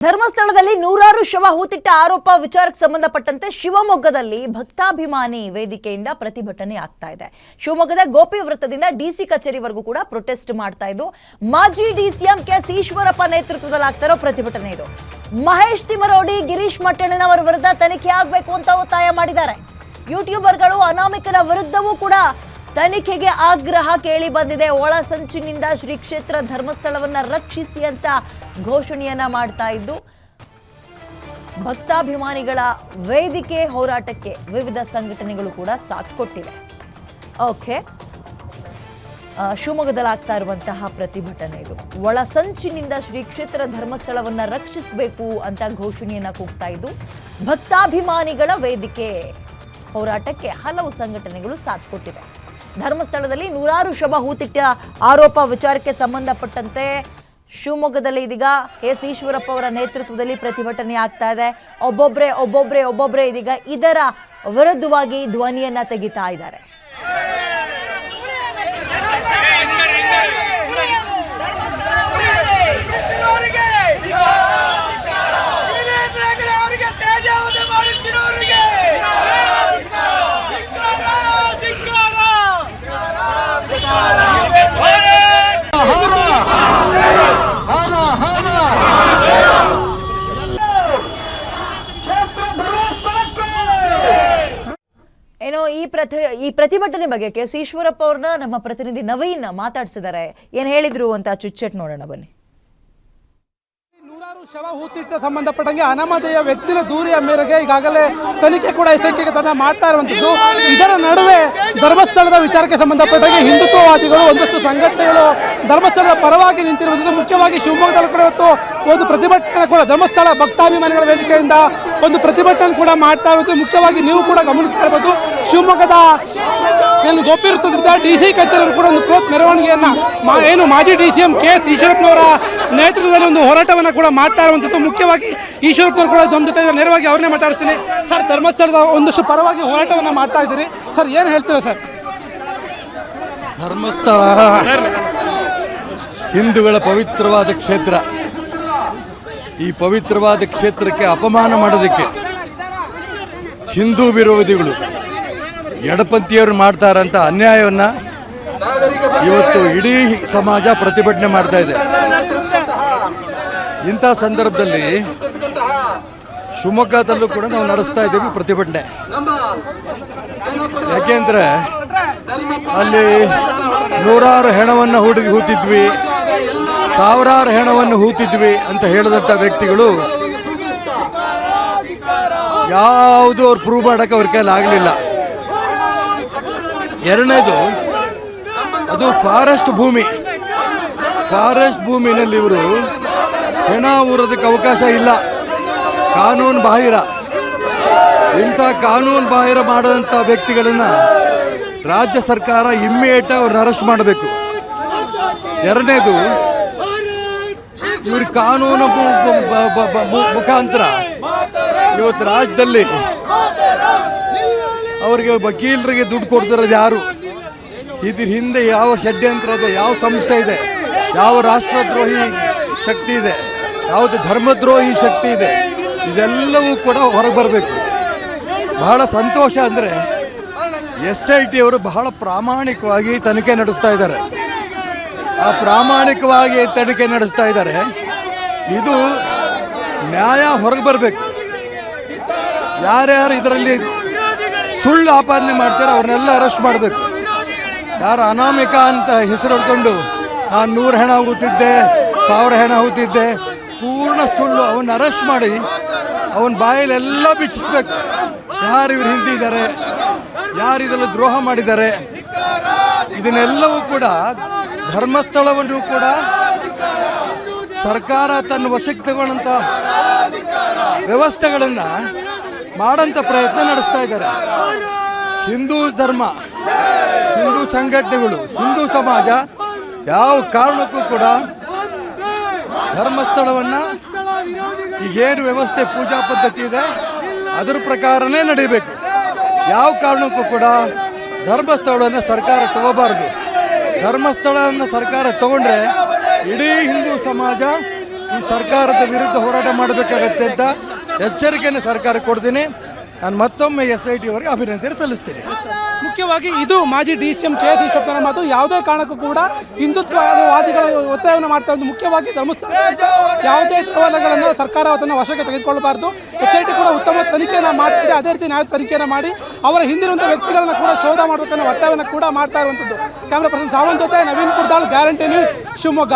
ಧರ್ಮಸ್ಥಳದಲ್ಲಿ ನೂರಾರು ಶವ ಹೂತಿಟ್ಟ ಆರೋಪ ವಿಚಾರಕ್ಕೆ ಸಂಬಂಧಪಟ್ಟಂತೆ ಶಿವಮೊಗ್ಗದಲ್ಲಿ ಭಕ್ತಾಭಿಮಾನಿ ವೇದಿಕೆಯಿಂದ ಪ್ರತಿಭಟನೆ ಆಗ್ತಾ ಇದೆ. ಶಿವಮೊಗ್ಗದ ಗೋಪಿ ವೃತ್ತದಿಂದ ಡಿಸಿ ಕಚೇರಿವರೆಗೂ ಕೂಡ ಪ್ರೊಟೆಸ್ಟ್ ಮಾಡ್ತಾ ಇದ್ದು, ಮಾಜಿ ಡಿಸಿಎಂ ಕೆಎಸ್ ಈಶ್ವರಪ್ಪ ನೇತೃತ್ವದಲ್ಲಿ ಆಗ್ತಾ ಇರೋ ಪ್ರತಿಭಟನೆ ಇದು. ಮಹೇಶ್ ತಿಮರೋಡಿ, ಗಿರೀಶ್ ಮಟ್ಟಣ್ಣನವರ ವಿರುದ್ಧ ತನಿಖೆ ಆಗಬೇಕು ಅಂತ ಒತ್ತಾಯ ಮಾಡಿದ್ದಾರೆ. ಯೂಟ್ಯೂಬರ್ಗಳು ಅನಾಮಿಕನ ವಿರುದ್ಧವೂ ಕೂಡ ತನಿಖೆಗೆ ಆಗ್ರಹ ಕೇಳಿ ಬಂದಿದೆ. ಒಳ ಸಂಚಿನಿಂದ ಶ್ರೀ ಕ್ಷೇತ್ರ ಧರ್ಮಸ್ಥಳವನ್ನ ರಕ್ಷಿಸಿ ಅಂತ ಘೋಷಣೆಯನ್ನ ಮಾಡ್ತಾ ಇದ್ದು, ಭಕ್ತಾಭಿಮಾನಿಗಳ ವೇದಿಕೆ ಹೋರಾಟಕ್ಕೆ ವಿವಿಧ ಸಂಘಟನೆಗಳು ಕೂಡ ಸಾಥ್ ಕೊಟ್ಟಿವೆ. ಓಕೆ, ಶಿವಮೊಗ್ಗದಲ್ಲಿ ಆಗ್ತಾ ಇರುವಂತಹ ಪ್ರತಿಭಟನೆ ಇದು. ಒಳ ಸಂಚಿನಿಂದ ಶ್ರೀ ಕ್ಷೇತ್ರ ಧರ್ಮಸ್ಥಳವನ್ನ ರಕ್ಷಿಸಬೇಕು ಅಂತ ಘೋಷಣೆಯನ್ನ ಕೂಗ್ತಾ ಇದ್ದು, ಭಕ್ತಾಭಿಮಾನಿಗಳ ವೇದಿಕೆ ಹೋರಾಟಕ್ಕೆ ಹಲವು ಸಂಘಟನೆಗಳು ಸಾಥ್ ಕೊಟ್ಟಿವೆ. ಧರ್ಮಸ್ಥಳದಲ್ಲಿ ನೂರಾರು ಶವ ಹೂತಿಟ್ಟ ಆರೋಪ ವಿಚಾರಕ್ಕೆ ಸಂಬಂಧಪಟ್ಟಂತೆ ಶಿವಮೊಗ್ಗದಲ್ಲಿ ಇದೀಗ ಕೆಎಸ್ ಈಶ್ವರಪ್ಪ ಅವರ ನೇತೃತ್ವದಲ್ಲಿ ಪ್ರತಿಭಟನೆ ಆಗ್ತಾ ಇದೆ. ಒಬ್ಬೊಬ್ರೆ ಇದೀಗ ಇದರ ವಿರುದ್ಧವಾಗಿ ಧ್ವನಿಯನ್ನ ತೆಗಿತಾ ಇದ್ದಾರೆ. ಏನೋ ಈ ಪ್ರತಿಭಟನೆ ಬಗ್ಗೆ ಕೆಎಸ್ ಈಶ್ವರಪ್ಪ ಅವ್ರನ್ನ ನಮ್ಮ ಪ್ರತಿನಿಧಿ ನವೀನ್ ಮಾತಾಡ್ಸಿದ್ದಾರೆ. ಏನ್ ಹೇಳಿದ್ರು ಅಂತ ಚುಚ್ಚೆಟ್ ನೋಡೋಣ ಬನ್ನಿ. ನೂರಾರು ಶವ ಹೂತಿಟ್ಟ ಸಂಬಂಧಪಟ್ಟಂಗೆ ಅನಾಮಧೇಯ ವ್ಯಕ್ತಿಯ ದೂರಿಯ ಮೇರೆಗೆ ಈಗಾಗಲೇ ತನಿಖೆ ಕೂಡ ಎಸ್ಐಟಿಗೆ ತಂಡ ಮಾಡ್ತಾ ಇರುವಂತದ್ದು. ಇದರ ನಡುವೆ ಧರ್ಮಸ್ಥಳದ ವಿಚಾರಕ್ಕೆ ಸಂಬಂಧಪಟ್ಟಂಗೆ ಹಿಂದುತ್ವವಾದಿಗಳು ಒಂದಷ್ಟು ಸಂಘಟನೆಗಳು ಧರ್ಮಸ್ಥಳದ ಪರವಾಗಿ ನಿಂತಿರುವಂಥದ್ದು. ಮುಖ್ಯವಾಗಿ ಶಿವಮೊಗ್ಗದಲ್ಲಿ ಕೂಡ ಇವತ್ತು ಒಂದು ಪ್ರತಿಭಟನೆ ಕೂಡ ಧರ್ಮಸ್ಥಳ ಭಕ್ತಾಭಿಮಾನಿಗಳ ವೇದಿಕೆಯಿಂದ ಒಂದು ಪ್ರತಿಭಟನೆ ಕೂಡ ಮಾಡ್ತಾ ಇರುವಂಥದ್ದು. ಮುಖ್ಯವಾಗಿ ನೀವು ಕೂಡ ಗಮನಿಸ್ತಾ ಇರಬಹುದು, ಶಿವಮೊಗ್ಗದ ಏನು ಗೋಪಿ ವೃತ್ತದಿಂದ ಡಿಸಿ ಕಚೇರಿ ಕೂಡ ಒಂದು ಬೃಹತ್ ಮೆರವಣಿಗೆಯನ್ನ ಏನು ಮಾಜಿ ಡಿಸಿಎಂ ಕೆಎಸ್ ಈಶ್ವರಪ್ಪನವರ ನೇತೃತ್ವದಲ್ಲಿ ಒಂದು ಹೋರಾಟವನ್ನು ಕೂಡ ಮಾಡ್ತಾ ಇರುವಂಥದ್ದು. ಮುಖ್ಯವಾಗಿ ಈಶ್ವರಪ್ಪನವರು ಕೂಡ ನಮ್ಮ ಜೊತೆ ನೇರವಾಗಿ ಅವ್ರನ್ನೇ ಮಾತಾಡ್ತೀನಿ. ಸರ್, ಧರ್ಮಸ್ಥಳದ ಒಂದಷ್ಟು ಪರವಾಗಿ ಹೋರಾಟವನ್ನು ಮಾಡ್ತಾ ಇದ್ದೀರಿ ಸರ್, ಏನು ಹೇಳ್ತೀರಾ ಸರ್? ಧರ್ಮಸ್ಥಳ ಹಿಂದೂಗಳ ಪವಿತ್ರವಾದ ಕ್ಷೇತ್ರ. ಈ ಪವಿತ್ರವಾದ ಕ್ಷೇತ್ರಕ್ಕೆ ಅಪಮಾನ ಮಾಡೋದಕ್ಕೆ ಹಿಂದೂ ವಿರೋಧಿಗಳು ಎಡಪಂಥೀಯರು ಮಾಡ್ತಾರಂತ ಅನ್ಯಾಯವನ್ನು ಇವತ್ತು ಇಡೀ ಸಮಾಜ ಪ್ರತಿಭಟನೆ ಮಾಡ್ತಾ ಇದೆ. ಇಂಥ ಸಂದರ್ಭದಲ್ಲಿ ಶಿವಮೊಗ್ಗದಲ್ಲೂ ಕೂಡ ನಾವು ನಡೆಸ್ತಾ ಇದ್ದೀವಿ ಪ್ರತಿಭಟನೆ. ಯಾಕೆಂದರೆ ಅಲ್ಲಿ ನೂರಾರು ಹೆಣವನ್ನು ಹೂತಿದ್ವಿ, ಸಾವಿರಾರು ಹೆಣವನ್ನು ಹೂತಿದ್ವಿ ಅಂತ ಹೇಳಿದಂಥ ವ್ಯಕ್ತಿಗಳು ಯಾವುದು ಅವ್ರು ಪ್ರೂವ್ ಮಾಡೋಕ್ಕೆ ಅವ್ರ ಕೈಲಿ ಆಗಲಿಲ್ಲ. ಎರಡನೇದು, ಅದು ಫಾರೆಸ್ಟ್ ಭೂಮಿನಲ್ಲಿ ಇವರು ಹೆಣ ಊರೋದಕ್ಕೆ ಅವಕಾಶ ಇಲ್ಲ, ಕಾನೂನು ಬಾಹಿರ. ಇಂಥ ಕಾನೂನು ಬಾಹಿರ ಮಾಡಿದಂಥ ವ್ಯಕ್ತಿಗಳನ್ನು ರಾಜ್ಯ ಸರ್ಕಾರ ಇಮ್ಮಿಡಿಯೇಟ್ ಅವ್ರನ್ನ ಅರೆಸ್ಟ್ ಮಾಡಬೇಕು. ಎರಡನೇದು, ಇವ್ರ ಕಾನೂನು ಮುಖಾಂತರ ಇವತ್ತು ರಾಜ್ಯದಲ್ಲಿ ಅವರಿಗೆ ವಕೀಲರಿಗೆ ದುಡ್ಡು ಕೊಡ್ತಿರೋದು ಯಾರು? ಇದ್ರ ಹಿಂದೆ ಯಾವ ಷಡ್ಯಂತ್ರ ಇದೆ, ಯಾವ ಸಂಸ್ಥೆ ಇದೆ, ಯಾವ ರಾಷ್ಟ್ರದ್ರೋಹಿ ಶಕ್ತಿ ಇದೆ, ಯಾವುದು ಧರ್ಮದ್ರೋಹಿ ಶಕ್ತಿ ಇದೆ, ಇದೆಲ್ಲವೂ ಕೂಡ ಹೊರಗೆ ಬರಬೇಕು. ಬಹಳ ಸಂತೋಷ ಅಂದರೆ SIT ಅವರು ಬಹಳ ಪ್ರಾಮಾಣಿಕವಾಗಿ ತನಿಖೆ ನಡೆಸ್ತಾ ಇದ್ದಾರೆ. ಆ ಪ್ರಾಮಾಣಿಕವಾಗಿ ತನಿಖೆ ನಡೆಸ್ತಾ ಇದ್ದಾರೆ. ಇದು ನ್ಯಾಯ ಹೊರಗೆ ಬರಬೇಕು. ಯಾರ್ಯಾರು ಇದರಲ್ಲಿ ಸುಳ್ಳು ಆಪಾದನೆ ಮಾಡ್ತಾರೆ ಅವ್ರನ್ನೆಲ್ಲ ಅರೆಸ್ಟ್ ಮಾಡಬೇಕು. ಯಾರು ಅನಾಮಿಕ ಅಂತ ಹೆಸರು ಹಿಡ್ಕೊಂಡು ನಾನು 100 ಹೆಣ ಹೂತಿದ್ದೆ, 1000 ಹೆಣ ಹೂತಿದ್ದೆ, ಪೂರ್ಣ ಸುಳ್ಳು, ಅವನ್ನ ಅರೆಸ್ಟ್ ಮಾಡಿ ಅವನ ಬಾಯಲ್ಲೆಲ್ಲ ಬಿಚ್ಚಿಸ್ಬೇಕು. ಯಾರು ಇವ್ರು ಹಿಂದಿದ್ದಾರೆ, ಯಾರು ಇದರಲ್ಲಿ ದ್ರೋಹ ಮಾಡಿದ್ದಾರೆ, ಇದನ್ನೆಲ್ಲವೂ ಕೂಡ ಧರ್ಮಸ್ಥಳವನ್ನು ಕೂಡ ಸರ್ಕಾರ ತನ್ನ ವಶಕ್ಕೆ ತಗೊಂಡಂಥ ವ್ಯವಸ್ಥೆಗಳನ್ನು ಮಾಡೋಂಥ ಪ್ರಯತ್ನ ನಡೆಸ್ತಾ ಇದ್ದಾರೆ. ಹಿಂದೂ ಧರ್ಮ, ಹಿಂದೂ ಸಂಘಟನೆಗಳು, ಹಿಂದೂ ಸಮಾಜ ಯಾವ ಕಾರಣಕ್ಕೂ ಕೂಡ ಧರ್ಮಸ್ಥಳವನ್ನು ಈಗೇನು ವ್ಯವಸ್ಥೆ ಪೂಜಾ ಪದ್ಧತಿ ಇದೆ ಅದರ ಪ್ರಕಾರನೇ ನಡೀಬೇಕು. ಯಾವ ಕಾರಣಕ್ಕೂ ಕೂಡ ಧರ್ಮಸ್ಥಳವನ್ನು ಸರ್ಕಾರ ತಗೋಬಾರ್ದು. ಧರ್ಮಸ್ಥಳವನ್ನು ಸರ್ಕಾರ ತಗೊಂಡ್ರೆ ಇಡೀ ಹಿಂದೂ ಸಮಾಜ ಈ ಸರ್ಕಾರದ ವಿರುದ್ಧ ಹೋರಾಟ ಮಾಡಬೇಕಾಗತ್ತೆ ಅಂತ ಎಚ್ಚರಿಕೆಯನ್ನು ಸರ್ಕಾರಕ್ಕೆ ಕೊಡ್ತೀನಿ. ನಾನು ಮತ್ತೊಮ್ಮೆ SIT ಅವರಿಗೆ ಅಭಿನಂದನೆ ಸಲ್ಲಿಸ್ತೀನಿ. ಮುಖ್ಯವಾಗಿ ಇದು ಮಾಜಿ DCM KS ಈಶ್ವರಪ್ಪನ ಮಾತು. ಯಾವುದೇ ಕಾರಣಕ್ಕೂ ಕೂಡ ಹಿಂದುತ್ವವಾದಿಗಳ ಒತ್ತಾಯವನ್ನು ಮಾಡ್ತಾ ಇದ್ದು ಮುಖ್ಯವಾಗಿ ಧರ್ಮಸ್ಥಳ ಯಾವುದೇ ದೇವಾಲಯಗಳನ್ನು ಸರ್ಕಾರ ತನ್ನ ವಶಕ್ಕೆ ತೆಗೆದುಕೊಳ್ಳಬಾರ್ದು. SIT ಕೂಡ ಉತ್ತಮ ತನಿಖೆಯನ್ನು ಮಾಡ್ತಿದೆ. ಅದೇ ರೀತಿ ನ್ಯಾಯ ತನಿಖೆಯನ್ನು ಮಾಡಿ ಅವರ ಹಿಂದಿರುವಂಥ ವ್ಯಕ್ತಿಗಳನ್ನು ಕೂಡ ಶೋಧ ಮಾಡಬೇಕನ್ನೋ ಒತ್ತಾಯವನ್ನು ಕೂಡ ಮಾಡ್ತಾ ಇರುವಂಥದ್ದು. ಕ್ಯಾಮ್ರಾ ಪರ್ಸನ್ ಸಾವಂತ್ ಜೊತೆ ನವೀನ್ ಕುರ್ದಾಳ್, ಗ್ಯಾರಂಟಿ ನ್ಯೂಸ್, ಶಿವಮೊಗ್ಗ.